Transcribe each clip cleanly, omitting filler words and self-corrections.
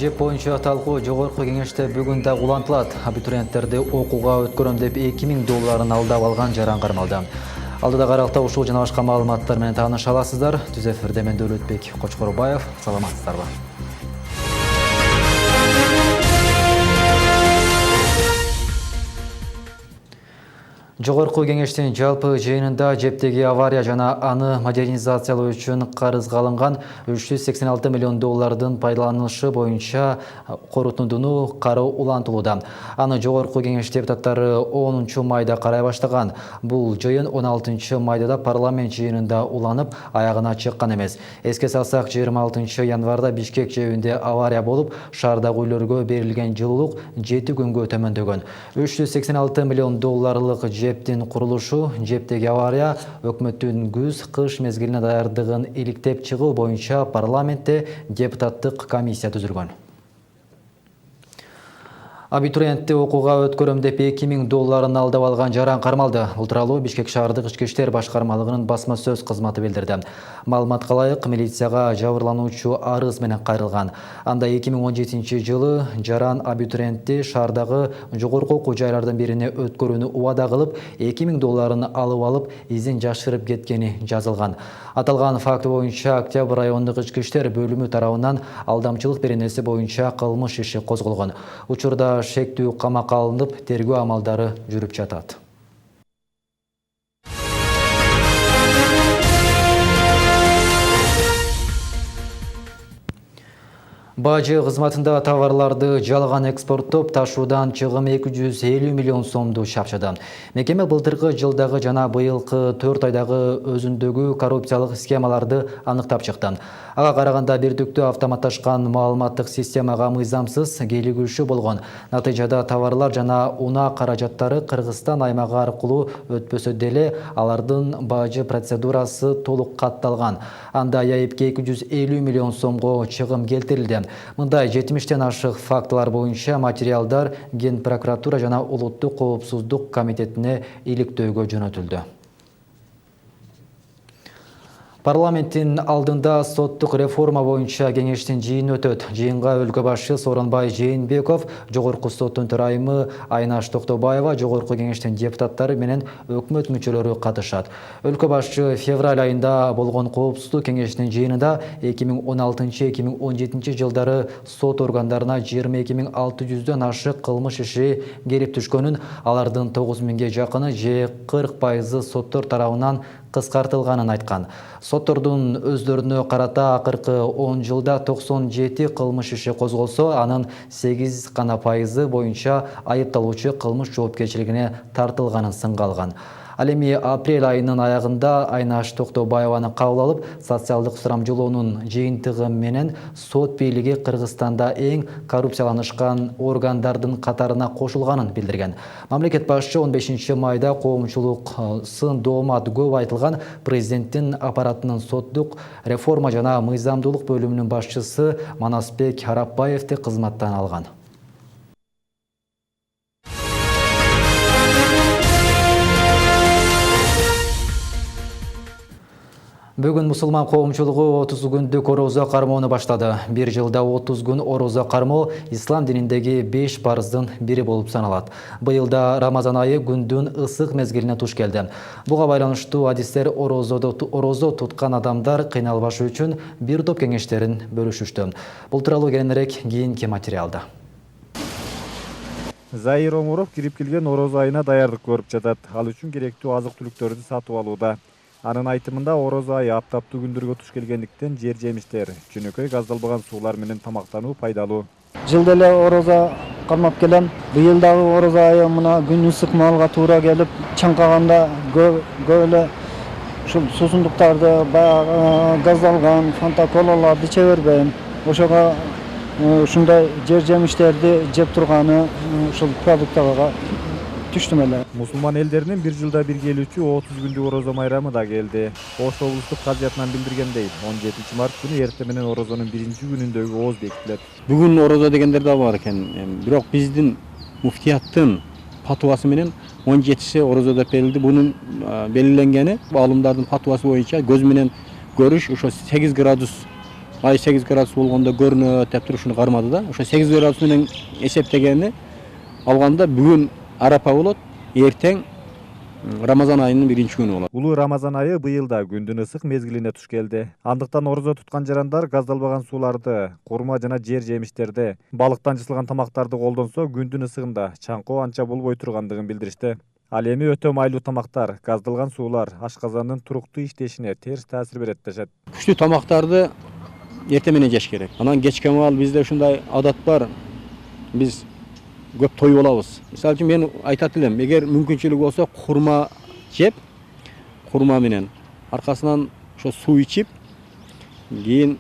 Жеп боюнча талкуу жогорку кеңеште бүгүн да улантылат. Абитуриенттерди окууга өткөрөм деп 2000 долларын алдап алган жаран кармалды. Алдыда каракта ушул жана башка маалыматтар менен тааныша аласыздар. Түз эфирде мен Дөөлөтбек Кочкорбаев. Саламатсыздарбы? Жогорку кеңештин жалпы жыйынында жептеги авария жана аны модернизациялоо үчүн карызга алынган 386 миллион доллардын пайдаланышы боюнча корутундууну кароо улантылууда. Аны жогорку кеңеш депутаттары 10 майда карай баштаган. Бул жыйын 16 майда парламент жыйынында уланып, аягына чыккан эмес. Эске салсак, 26 январда Бишкек жэбинде авария болуп, шаардагы үйлөргө берилген жылуулук 7 күнгө төмөндөгөн. 386 миллион долларлык жептин курулушу, жептеги авария өкмөттүн күз-кыш мезгилине даярдыгын иликтеп чыгуу боюнча парламентте депутаттык комиссия түзүлгөн. Абитуриентти окууга өткөрөм деп 2000 долларын алдап алган жаран кармалды. Бул тууралуу Бишкек шаардык ички иштер башкармалыгынын басма сөз кызматы билдирди. Маалыматка ылайык, милицияга жабырлануучу арыз менен кайрылган. Анда 2017 жылы жаран абитуриентти шаардагы жогорку окуу жайлардын бирине өткөрүүнү убада кылып, 2000 долларын алып изин жашырып кеткени жазылган. Аталган факт боюнча Октябрь райондук ички иштер бөлүмү тарабынан алдамчылык беренеси боюнча кылмыш иши козголгон. Учурда шектүү камакка алынып, тергөө амалдары жүрүп жатат. Бажы кызматында товарларды жалган экспорттоп ташуудан чыгым 250 миллион сомду чапчыды. Мекеме былтыркы жылдагы жана быйылкы 4 айдагы өзүндөгү коррупциялык схемаларды аныктап чыкты. Ага караганда бирдиктүү автоматташкан маалыматтык системага мыйзамсыз келигүүшү болгон. Натыйжада товарлар жана унаа каражаттары Кыргызстан аймагы аркылуу өтпөсө деле алардын бажы процедурасы толук катталган. Анда айыпке 250 миллион сомго чыгым келтирилди. Мындай 70тен ашык фактылар боюнча материалдар Ген прокуратура жана Улуттук коопсуздук комитетине иликтөөгө жөнөтүлдү. Парламенттин алдында соттук реформа боюнча кеңештин жыйыны өтөт. Жыйынга өлкө башчы Сооронбай Жээнбеков, жогорку соттун төрайымы Айнаш Токтобаева, жогорку кеңештин депутаттары менен өкмөт мүчөлөрү катышат. Өлкө башчы февраль айында болгон коопсуздук кеңештин жыйынында 2016-2017 жылдары сот органдарына 22600дөн ашык кылмыш иши келип түшкөнүн, алардын 9000ге жакыны же 40% соттор тарабынан кыскартылганын айткан. Соттордун өздөрүнө карата акыркы 10 жылда 97 кылмыш иши козголсо, анын 8 гана пайызы боюнча айыпталуучу кылмыш жоопкерчилигине тартылганын сынга алган. Ал эми апрель айынын аягында Айнаш Токтобаеваны кабыл алып, социалдык сурамжылоонун жыйынтыгы менен сот бийлиги Кыргызстанда эң коррупцияланышкан органдардын катарына кошулганын билдирген. Мамлекет башчы 15 майда коомчулук сын доомат көп айтылган президенттин аппаратынын соттук реформа жана мыйзамдуулук бөлүмүнүн башчысы Манасбек Арапбаевди кызматтан алган. Бүгүн мусулман коомчулугу 30 күндүк орозо кармоону баштады. Бир жылда 30 күн орозо кармоо ислам дининдеги 5 парыздын бири болуп саналат. Быйылда Рамазан айы күндүн ысык мезгилине туш келди. Буга байланыштуу адистер орозо туткан адамдар кыйналбашы үчүн бир топ кеңештерин бөлүшүштү. Бул тууралуу кийинирээк кийинки материалда. Заир Омуров кирип келген орозо айына даярдык көрүп жатат. Ал үчүн керектүү азык-түлүктөрдү сатып алууда. Анын айтымында орозо айы аптаптуу күндөргө туш келгендиктен жер жемиштер, жөнөкөй газдалбаган суулар менен тамактануу пайдалуу. Жылда эле орозо кармап келем. Быйыл дагы орозо айы мына күн ысык маалга туура келип, чаңкаганда көп эле ушул суусундуктарды, газдалган фанта колаларды иче бербейм. Ошого ушундай жер жемиштерди жеп турганы ушул продуктага түштүм эле. Мусулман элдеринин бир жылда бир келүүчү 30 күндүк орозо майрамы да келди. Ош облустук казыятынан билдиргендей, 17 март күнү эртең менен орозонун биринчи күнүндөгү ооз бекитилет. Бүгүн орозо дегендер да бар экен. Бирок биздин муфтияттын фатуасы менен 17-си орозо деп берилди. Бунун белгиленгени алымдардын фатуасы боюнча көз менен көрүш ошо 8 градус ай 8 градус болгондо көрүнөт деп туруп ушуну кармады да. Ошо 8 градус менен эсептегени алганда бүгүн арапа болот, эртең Рамазан айынын 1-күнү болот. Улуу Рамазан айы быйыл да күндүн ысык мезгилине туш келди. Андыктан орозо туткан жарандар газдалбаган сууларды, курма жана жер жемиштерди, балыктан жасалган тамактарды колдонсо күндүн ысыгында чаңкоо анча болбой тургандыгын билдиришти. Ал эми өтө майлуу тамактар, газдалган суулар ашказандын туруктуу иштешине терс таасир берет дешет. Күчтүү тамактарды эртең менен жеш керек. Анан кечке маал бизде ушундай адат бар. Биз көп той болабыз. Мисалы үчүн мен айтат элем, эгер мүмкүнчүлүк болсо курма жеп, курма менен аркасынан ошо суу ичип, кийин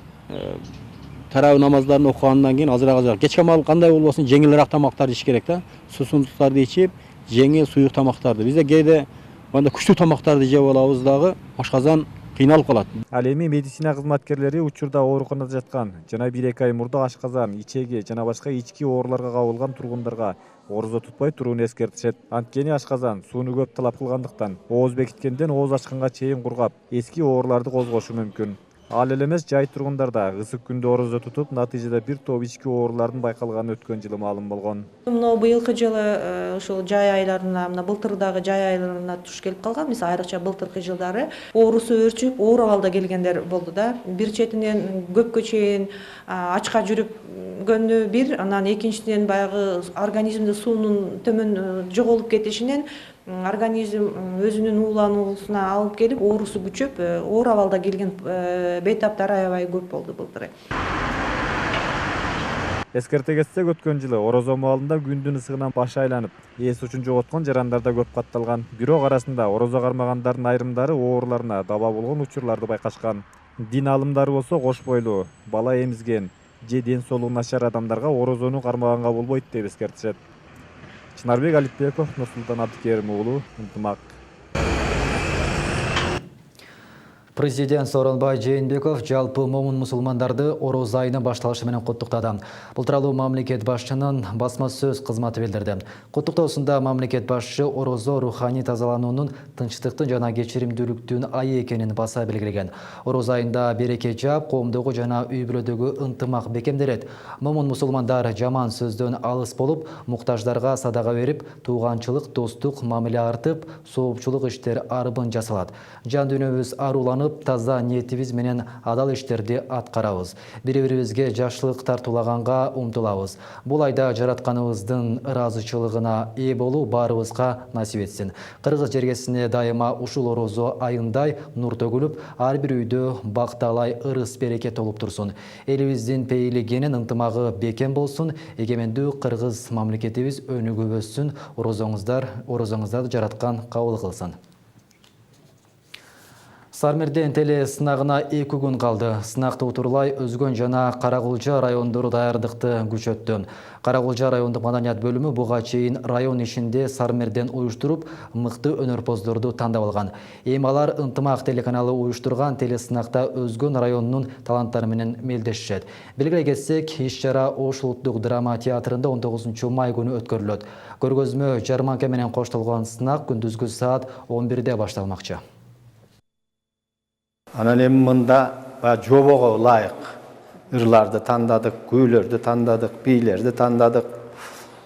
тарау намаздарын окугандан кийин азыраак кечке маал кандай болбосун жеңилирээк тамактарды ич керек да. Суусундуктарды ичип, жеңил суюк тамактарды. Бизде кээде анда күчтүү тамактарды жеп алабыз дагы, ашказан кыйналып калат. Ал эми медицина кызматкерлери учурда ооруканада жаткан жана 1-2 ай мурда ашказан, ичеги жана башка ички ооруларга кабылган тургундарга орозо тутпай турууну эскертишет. Анткени ашказан сууну көп талап кылгандыктан ооз бекиткенден ооз ачканга чейин кургап, эски ооруларды козгошу мүмкүн. Ал эле эмес, жай тургундарда ысык күндө орозо тутуп, натыйжада бир топ ички оорулардын байкалганы өткөн жылы маалым болгон. Мына быйылкы жылы ушул жай айларына, мына былтырдагы жай айларына туш келип калган. Мисалы айрыкча былтыркы жылдары оорусу өөрчүп, оор абалда келгендер болду да. Бир четинен көпкө чейин ачка жүрүпгөнү бир, анан экинчиден баягы организмде суунун төмөн жоголуп кетишинен организм өзүнүн уулануусуна алып келип, оорусу күчөп, оор абалда келген бейтаптар аябай көп болду былтыр. Эскерте кетсек, өткөн жылы орозо маалында күндүн ысыгынан баш айланып, эс учун жоготкон жарандар да көп катталган. Бирок арасында орозо кармагандардын айрымдары ооруларына даба болгон учурларды байкашкан. Дин алымдары болсо кош бойлуу, бала эмизген же ден соолугу начар адамдарга орозону кармаганга болбойт деп эскертишет. Чынарбек Алипбеков, Нурсултан Абдикерим уулу, Ынтымак. Президент Сооронбай Жээнбеков жалпы момун мусулмандарды ороз айынын башталышы менен куттуктады. Бул тууралуу мамлекет башчынын басма сөз кызматы билдирди. Куттуктоосунда мамлекет башчы орозо руханий тазалануунун, тынчтыктын жана кечиримдүүлүктүн айы экенин баса белгилеген. Ороз айында береке жаап, коомдогу жана үй бүлөдөгү ынтымак бекемделет. Момун мусулмандар жаман сөздөн алыс болуп, муктаждарга садага берип, тууганчылык, достук мамиле артып, соопчулук иштер арбын жасалат. Жан дүйнөбүз аруланып, таза ниетибиз менен адал иштерди аткарабыз. Бири-бирибизге жакшылык тартуулаганга умтулабыз. Бул айда жаратканыбыздын ыраазычылыгына ээ болуу баарыбызга насип этсин. Кыргыз жергесине дайыма ушул орозо айындай нур төгүлүп, ар бир үйдө бакталай ырыс береке толуп турсун. Элибиздин пейилигенин ынтымагы бекем болсун, эгемендүү Кыргыз мамлекетибиз өнүгүп өссүн, орозоңуздарды жараткан кабыл кылсын. Сармерден теле сынагына 2 күн калды. Сынакты утурлай Өзгөн жана Каракулча райондору даярдыкты күчөттү. Каракулча райондук маданият бөлүмү буга чейин район ишинде Сармерден уюштуруп, мыкты өнөрпоздорду тандап алган. Эми алар Ынтымак телеканалы уюштурган теле сынакта Өзгөн районунун таланттары менен мелдешишет. Белгилей кетсек, иш-чара Ош улуттук драма театрында 19 май күнү өткөрүлөт. Көргөзмө жарманка менен коштолгон сынак күндүзгү саат 11-де башталмакчы. Анан эми мында жобого ылайык ырларды тандадык, күүлөрдү тандадык, бийлерди тандадык.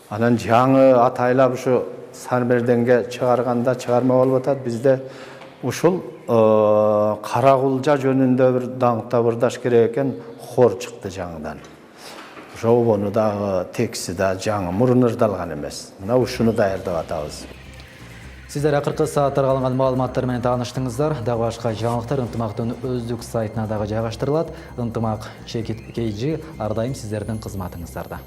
Анан жаңы атайлап ушу Сармерденге чыгарганда чыгарма болуп атат. Бизде ушул Каракулча жөнүндө бир даңкта бырдаш керек экен, хор чыкты жаңыдан. Жобону дагы тексти да жаңы, мурун ырдалган эмес. Мына ушуну даярдап атабыз. Сиздер акыркы сааттарга алынган маалыматтар менен тааныштыңыздар. Дагы башка жаңылыктар Ынтымактын өздүк сайтына дагы жайгаштырылат. Ынтымак ЧКЖ ар дайым сиздердин кызматыңыздарда.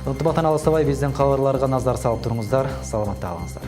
Ынтымактан алыстабай биздин кабарларга назар салып туруңуздар. Саламатта калыңыздар.